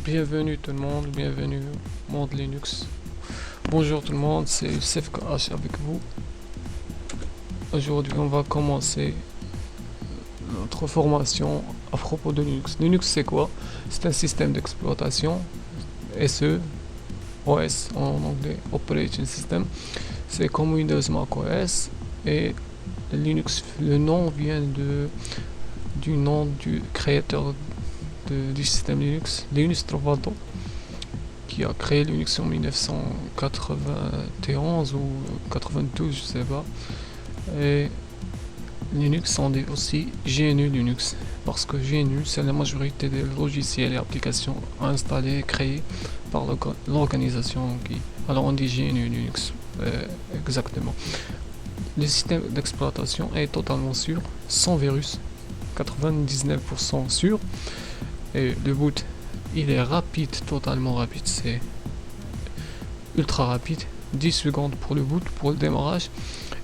Bienvenue tout le monde, bienvenue au monde Linux. Bonjour tout le monde, c'est Youssef KH avec vous. Aujourd'hui on va commencer notre formation à propos de Linux. Linux c'est quoi? C'est un système d'exploitation, SE, OS en anglais, Operating System. C'est comme Windows, Mac OS, et Linux, le nom vient du nom du créateur du système Linux, Linus Torvalds, qui a créé Linux en 1991 ou 92, je sais pas. Et Linux, on dit aussi GNU Linux, parce que GNU, c'est la majorité des logiciels et applications installés et créés par l'organisation qui... Alors on dit GNU Linux, exactement. Le système d'exploitation est totalement sûr, sans virus, 99% sûr. Et le boot, il est rapide, totalement rapide, c'est ultra rapide, 10 secondes pour le boot, pour le démarrage.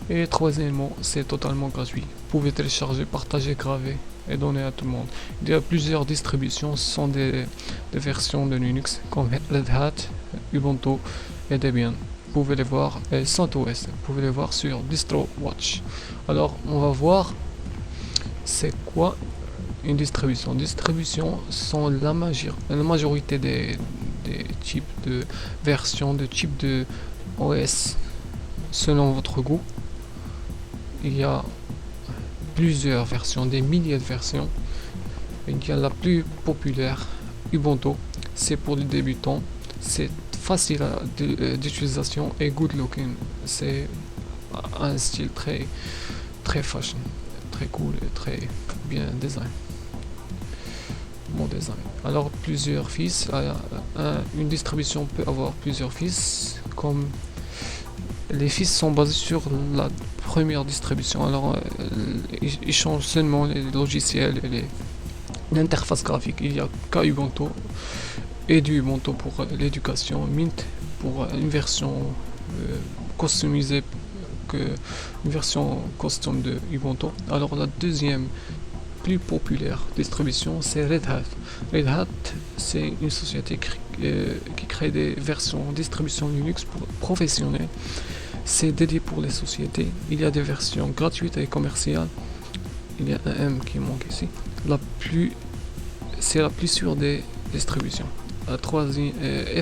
Et troisièmement, c'est totalement gratuit. Vous pouvez télécharger, partager, graver et donner à tout le monde. Il y a plusieurs distributions, ce sont des versions de Linux comme Red Hat, Ubuntu et Debian. Vous pouvez les voir, et CentOS, vous pouvez les voir sur DistroWatch. Alors, on va voir c'est quoi une distribution. Distributions sont la majorité des types de versions, de types de OS selon votre goût. Il y a plusieurs versions, des milliers de versions. Il y a la plus populaire, Ubuntu. C'est pour les débutants. C'est facile d'utilisation et good looking. C'est un style très fashion, très cool et très bien design. Bon design. Alors plusieurs fils, une distribution peut avoir plusieurs fils, comme les fils sont basés sur la première distribution. Alors ils changent seulement les logiciels et l'interface graphique. Il y a qu'Ubuntu et du Ubuntu pour l'éducation, Mint pour une version customisée, une version custom de Ubuntu. Alors la deuxième plus populaire distribution, c'est Red Hat. Red Hat, c'est une société qui crée des versions distribution Linux pour professionnels. C'est dédié pour les sociétés. Il y a des versions gratuites et commerciales. Il y a un M qui manque ici. C'est la plus sûre des distributions. La troisième,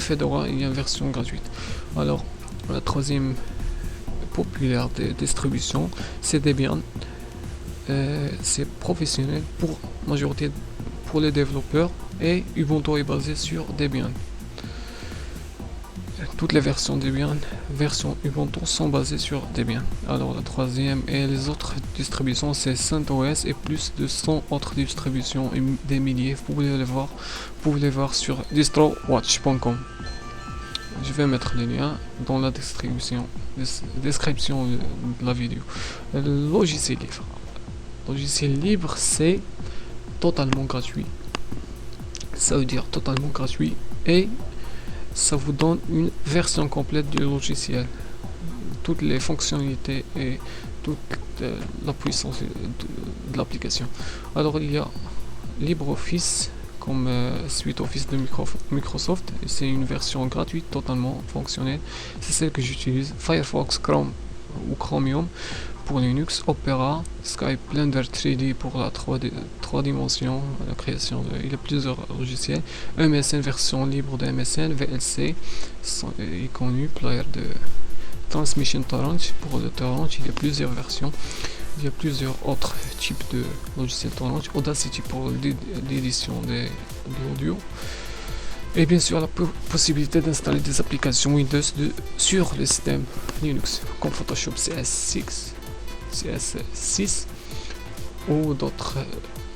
Fedora, il y a une version gratuite. Alors, la troisième populaire des distributions, c'est Debian. C'est professionnel pour majorité pour les développeurs, et Ubuntu est basé sur Debian. Toutes les versions Debian, version Ubuntu sont basées sur Debian. Alors la troisième et les autres distributions, c'est CentOS et plus de 100 autres distributions, et des milliers. Vous pouvez les voir sur distrowatch.com. Je vais mettre les liens dans la description de la vidéo. Le logiciel libre. Logiciel libre, c'est totalement gratuit. Ça veut dire totalement gratuit, et ça vous donne une version complète du logiciel, toutes les fonctionnalités et toute la puissance de l'application. Alors il y a LibreOffice comme suite Office de Microsoft, c'est une version gratuite totalement fonctionnelle, c'est celle que j'utilise. Firefox, Chrome ou Chromium pour Linux, Opera, Skype, Blender 3D pour la 3 dimensions, la création il y a plusieurs logiciels, MSN, version libre de MSN, VLC est connu, player de Transmission Torrent pour le torrent. Il y a plusieurs versions, il y a plusieurs autres types de logiciels torrent, Audacity pour l'édition de l'audio, et bien sûr la possibilité d'installer des applications Windows sur le système Linux comme Photoshop CS6 ou d'autres,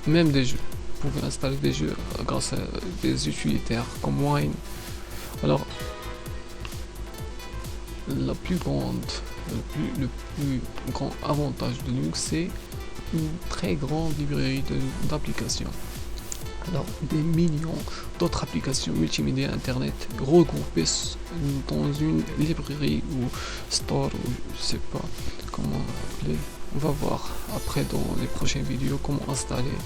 même des jeux. Vous pouvez installer des jeux grâce à des utilitaires comme Wine. Alors le plus grand avantage de Linux, c'est une très grande librairie d'applications. Alors des millions d'autres applications multimédia internet regroupées dans une librairie ou store, ou je sais pas comment appeler. On va voir après dans les prochaines vidéos comment installer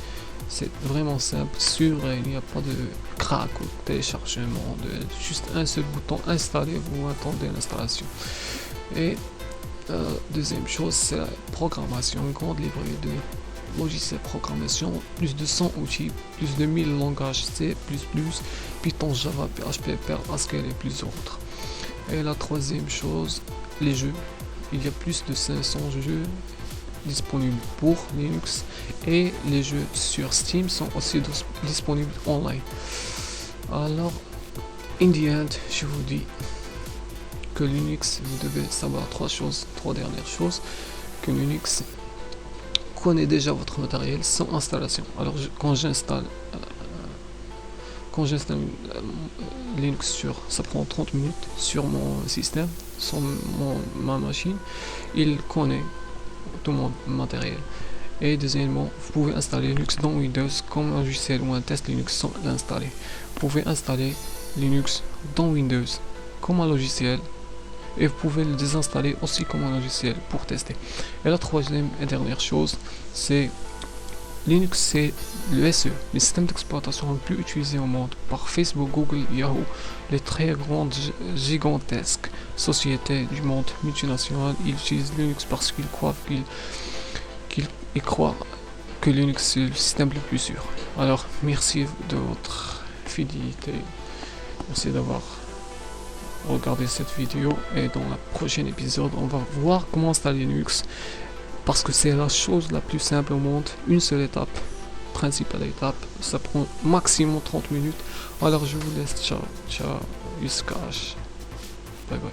C'est vraiment simple, sûr, et il n'y a pas de crack ou téléchargement, juste un seul bouton installer, vous attendez l'installation. Et deuxième chose, c'est la programmation, une grande librairie de logiciels de programmation, plus de 100 outils, plus de 1000 langages C++, Python, Java, PHP, Perl, Haskell et plusieurs autres. Et la troisième chose, les jeux. Il y a plus de 500 jeux disponibles pour Linux et les jeux sur Steam sont aussi disponibles online. Alors, in the end, je vous dis que Linux, vous devez savoir trois dernières choses. Que Linux connaît déjà votre matériel sans installation. Alors, quand j'installe Linux ça prend 30 minutes sur mon système, sur ma machine, il connaît tout mon matériel. Et deuxièmement, vous pouvez installer Linux dans Windows comme un logiciel ou un test Linux sans l'installer. Vous pouvez installer Linux dans Windows comme un logiciel et vous pouvez le désinstaller aussi comme un logiciel pour tester. Et la troisième et dernière chose, c'est Linux, c'est le SE, les systèmes d'exploitation le plus utilisés au monde par Facebook, Google, Yahoo, les très grandes, gigantesques sociétés du monde multinational. Ils utilisent Linux parce qu'ils croient que Linux c'est le système le plus sûr. Alors, merci de votre fidélité, merci d'avoir regardé cette vidéo, et dans le prochain épisode, on va voir comment installer Linux. Parce que c'est la chose la plus simple au monde, une seule étape, principale étape, ça prend maximum 30 minutes. Alors je vous laisse, ciao, ciao, bye bye.